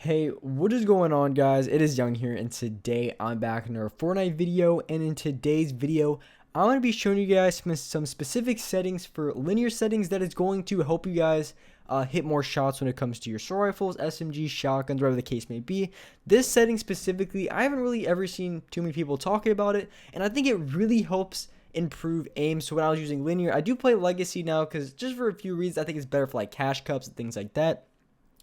Hey, what is going on, guys? It is Young here, and today I'm back in another Fortnite video. And in today's video, I'm going to be showing you guys some specific settings for linear settings that is going to help you guys hit more shots when it comes to your assault rifles, SMGs, shotguns, whatever the case may be. This setting specifically, I haven't really ever seen too many people talking about it, and I think it really helps improve aim. So when I was using linear, I do play Legacy now because just for a few reasons, I think it's better for like cash cups and things like that.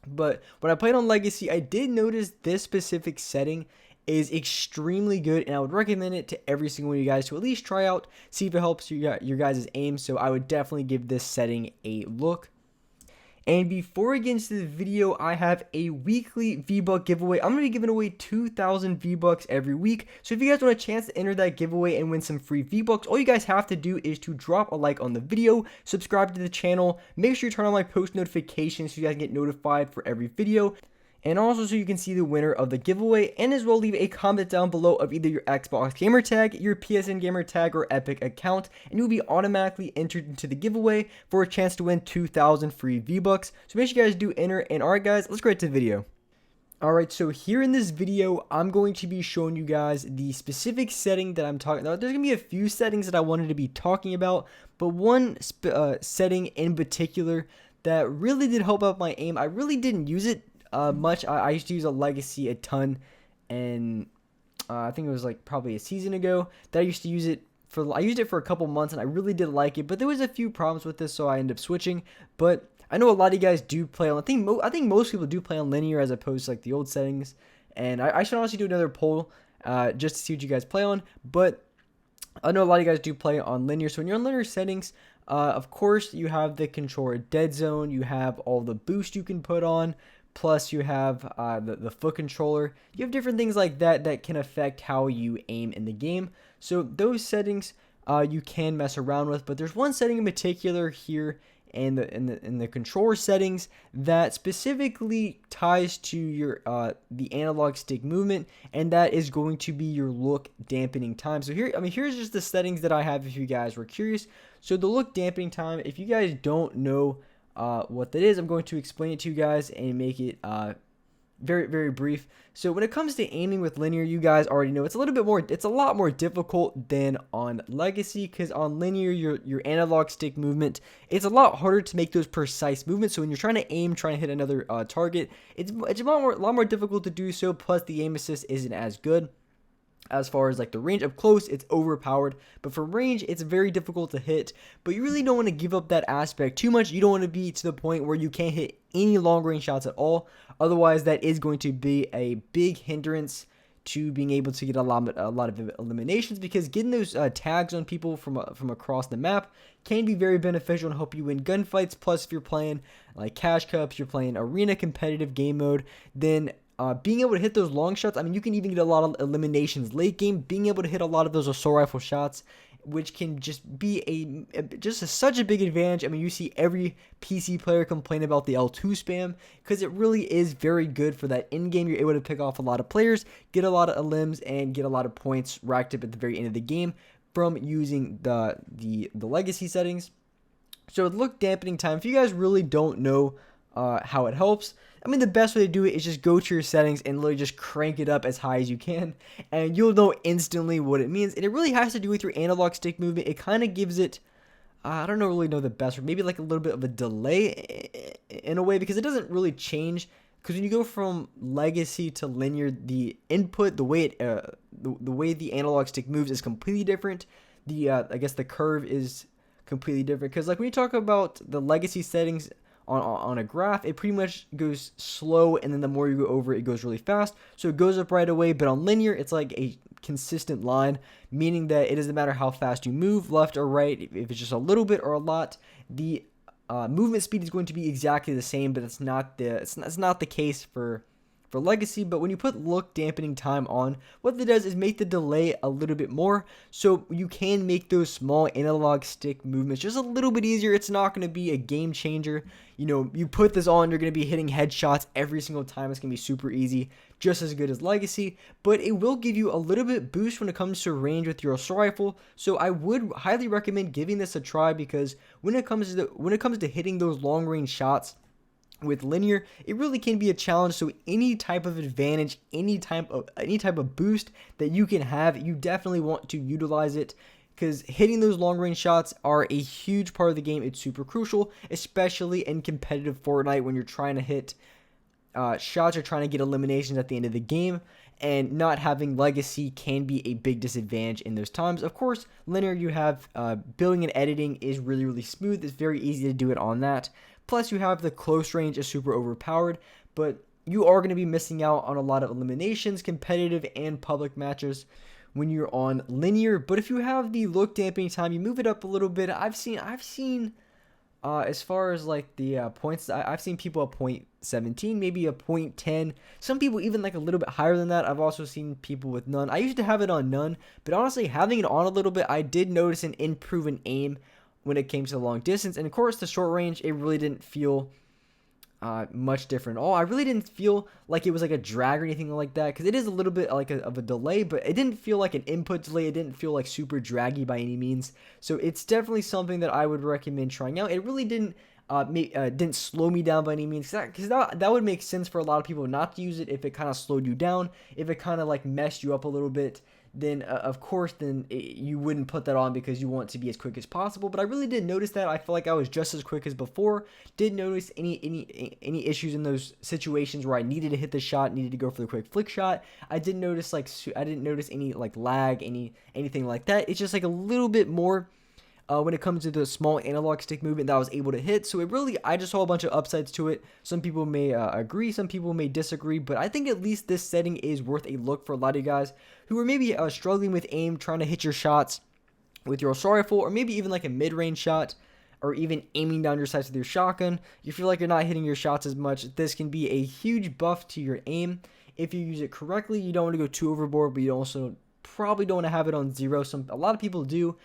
But when I played on Legacy, I did notice this specific setting is extremely good, and I would recommend it to every single one of you guys to at least try out, see if it helps your guys' aim. So I would definitely give this setting a look. And before we get into the video, I have a weekly V-Buck giveaway. I'm going to be giving away 2,000 V-Bucks every week. So if you guys want a chance to enter that giveaway and win some free V-Bucks, all you guys have to do is to drop a like on the video, subscribe to the channel, make sure you turn on my post notifications so you guys get notified for every video. And also so you can see the winner of the giveaway, and as well leave a comment down below of either your Xbox gamer tag, your PSN gamer tag, or Epic account, and you'll be automatically entered into the giveaway for a chance to win 2,000 free V-Bucks. So make sure you guys do enter, and alright guys, let's get right to the video. Alright, so here in this video, I'm going to be showing you guys the specific setting that I'm talking about. There's going to be a few settings that I wanted to be talking about, but one setting in particular that really did help out my aim. I really didn't use it much. I used to use a Legacy a ton, and I think it was like probably a season ago that I used to use it for. I used it for a couple months, and I really did like it, but there was a few problems with this, so I ended up switching. But I know a lot of you guys do play on. I think most people do play on linear as opposed to like the old settings, and I should honestly do another poll just to see what you guys play on. But I know a lot of you guys do play on linear, so when you're on linear settings, of course you have the controller dead zone, you have all the boost you can put on. Plus, you have the foot controller. You have different things like that that can affect how you aim in the game. So those settings you can mess around with. But there's one setting in particular here in the controller settings that specifically ties to your the analog stick movement, and that is going to be your look dampening time. So here's just the settings that I have if you guys were curious. So the look dampening time, if you guys don't know what that is, I'm going to explain it to you guys and make it very, very brief. So when it comes to aiming with linear, you guys already know it's a lot more difficult than on Legacy, because on linear, your analog stick movement, it's a lot harder to make those precise movements. So when you're trying to aim, trying to hit another target, it's a lot more difficult to do so. Plus the aim assist isn't as good. As far as like the range, up close, it's overpowered, but for range, it's very difficult to hit. But you really don't want to give up that aspect too much. You don't want to be to the point where you can't hit any long range shots at all. Otherwise, that is going to be a big hindrance to being able to get a lot of eliminations, because getting those tags on people from across the map can be very beneficial and help you win gunfights. Plus, if you're playing like cash cups, you're playing arena competitive game mode, then being able to hit those long shots, I mean, you can even get a lot of eliminations late game. Being able to hit a lot of those assault rifle shots, which can just be such a big advantage. I mean, you see every PC player complain about the L2 spam, because it really is very good for that in game. You're able to pick off a lot of players, get a lot of elims, and get a lot of points racked up at the very end of the game from using the Legacy settings. So look dampening time, if you guys really don't know how it helps, I mean, the best way to do it is just go to your settings and literally just crank it up as high as you can, and you'll know instantly what it means. And it really has to do with your analog stick movement. It kind of gives it, I don't really know the best word, maybe like a little bit of a delay in a way, because it doesn't really change. Because when you go from Legacy to linear, the input, the way the analog stick moves is completely different. I guess the curve is completely different, because like when you talk about the Legacy settings on a graph, it pretty much goes slow, and then the more you go over it goes really fast, so it goes up right away. But on linear, it's like a consistent line, meaning that it doesn't matter how fast you move, left or right, if it's just a little bit or a lot, the movement speed is going to be exactly the same. But it's not the case for Legacy. But when you put look dampening time on, what that does is make the delay a little bit more, so you can make those small analog stick movements just a little bit easier. It's not going to be a game changer. You know, you put this on, you're going to be hitting headshots every single time. It's going to be super easy, just as good as Legacy, but it will give you a little bit boost when it comes to range with your assault rifle. So I would highly recommend giving this a try, because when it comes to hitting those long range shots with linear, it really can be a challenge. So any type of advantage, any type of boost that you can have, you definitely want to utilize it, because hitting those long range shots are a huge part of the game. It's super crucial, especially in competitive Fortnite when you're trying to hit shots or trying to get eliminations at the end of the game. And not having legacy can be a big disadvantage in those times. Of course, linear, you have building and editing is really smooth. It's very easy to do it on that. Plus, you have the close range is super overpowered, but you are going to be missing out on a lot of eliminations, competitive and public matches when you're on linear. But if you have the look dampening time, you move it up a little bit. I've seen as far as like the points, I've seen people at 0.17, maybe a 0.10. Some people even like a little bit higher than that. I've also seen people with none. I used to have it on none, but honestly, having it on a little bit, I did notice an improvement aim when it came to the long distance. And of course, the short range, it really didn't feel much different at all. I really didn't feel like it was like a drag or anything like that, because it is a little bit like of a delay, but it didn't feel like an input delay. It didn't feel like super draggy by any means. So it's definitely something that I would recommend trying out. It really didn't slow me down by any means, because that would make sense for a lot of people not to use it. If it kind of slowed you down, if it kind of like messed you up a little bit, then of course you wouldn't put that on, because you want to be as quick as possible. But I really didn't notice that. I feel like I was just as quick as before. Didn't notice any issues in those situations where I needed to hit the shot, needed to go for the quick flick shot. I didn't notice any like lag, anything like that. It's just like a little bit more when it comes to the small analog stick movement that I was able to hit. So I just saw a bunch of upsides to it. Some people may agree, some people may disagree, but I think at least this setting is worth a look for a lot of you guys who are maybe struggling with aim, trying to hit your shots with your assault rifle, or maybe even like a mid-range shot, or even aiming down your sights with your shotgun. You feel like you're not hitting your shots as much. This can be a huge buff to your aim if you use it correctly. You don't want to go too overboard, but you also probably don't want to have it on 0. A lot of people do,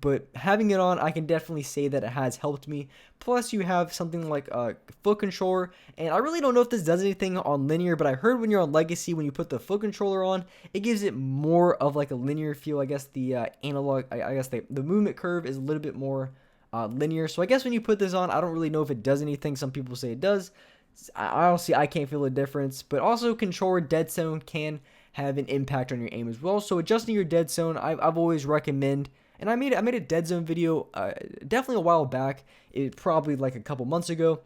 but having it on, I can definitely say that it has helped me. Plus, you have something like a foot controller, and I really don't know if this does anything on linear, but I heard when you're on legacy, when you put the foot controller on, it gives it more of like a linear feel. I guess the analog, I guess the movement curve is a little bit more linear. So I guess when you put this on, I don't really know if it does anything. Some people say it does. Honestly, I can't feel a difference. But also, controller dead zone can have an impact on your aim as well. So adjusting your dead zone, I've always recommend, and I made a dead zone video definitely a while back. It probably like a couple months ago.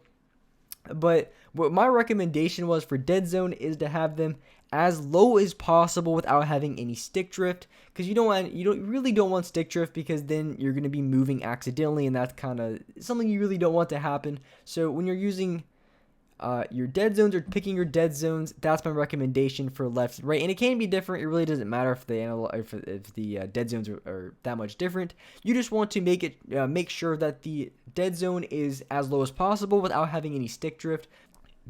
But what my recommendation was for dead zone is to have them as low as possible without having any stick drift, because you really don't want stick drift, because then you're going to be moving accidentally, and that's kind of something you really don't want to happen. So when you're using your dead zones, or picking your dead zones, that's my recommendation for left and right. And it can be different. It really doesn't matter if the dead zones are that much different. You just want to make sure that the dead zone is as low as possible without having any stick drift,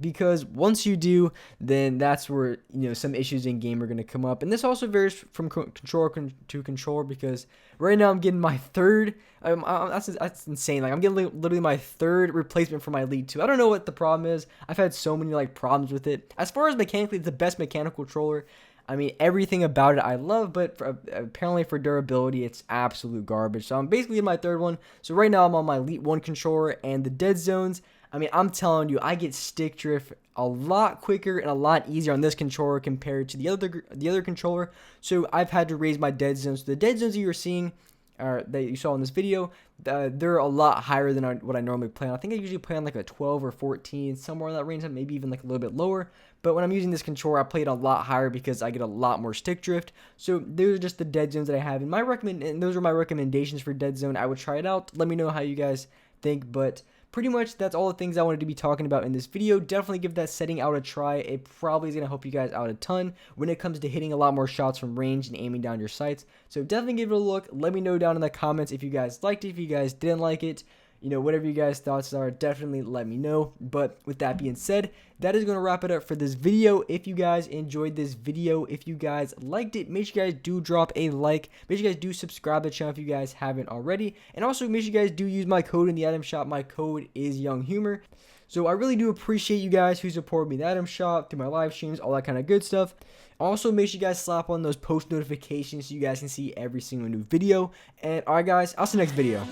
because once you do, then that's where some issues in game are going to come up. And this also varies from controller to controller, because right now I'm getting my third. That's insane. Like, I'm getting literally my third replacement for my Elite 2. I don't know what the problem is. I've had so many like problems with it. As far as mechanically, it's the best mechanical controller. I mean, everything about it I love, but apparently for durability, it's absolute garbage. So I'm basically in my third one. So right now I'm on my Elite 1 controller, and the dead zones, I mean, I'm telling you, I get stick drift a lot quicker and a lot easier on this controller compared to the other controller. So I've had to raise my dead zones. So the dead zones that you're seeing, that you saw in this video, they're a lot higher than what I normally play on. I think I usually play on like a 12 or 14, somewhere in that range, maybe even like a little bit lower. But when I'm using this controller, I play it a lot higher because I get a lot more stick drift. So those are just the dead zones that I have. And those are my recommendations for dead zone. I would try it out. Let me know how you guys think. But pretty much that's all the things I wanted to be talking about in this video. Definitely give that setting out a try. It probably is going to help you guys out a ton when it comes to hitting a lot more shots from range and aiming down your sights. So definitely give it a look. Let me know down in the comments if you guys liked it, if you guys didn't like it. Whatever you guys' thoughts are, definitely let me know. But with that being said, that is going to wrap it up for this video. If you guys enjoyed this video, if you guys liked it, make sure you guys do drop a like. Make sure you guys do subscribe to the channel if you guys haven't already. And also make sure you guys do use my code in the item shop. My code is YoungHumor. So I really do appreciate you guys who support me in the item shop, through my live streams, all that kind of good stuff. Also, make sure you guys slap on those post notifications so you guys can see every single new video. And alright guys, I'll see you next video.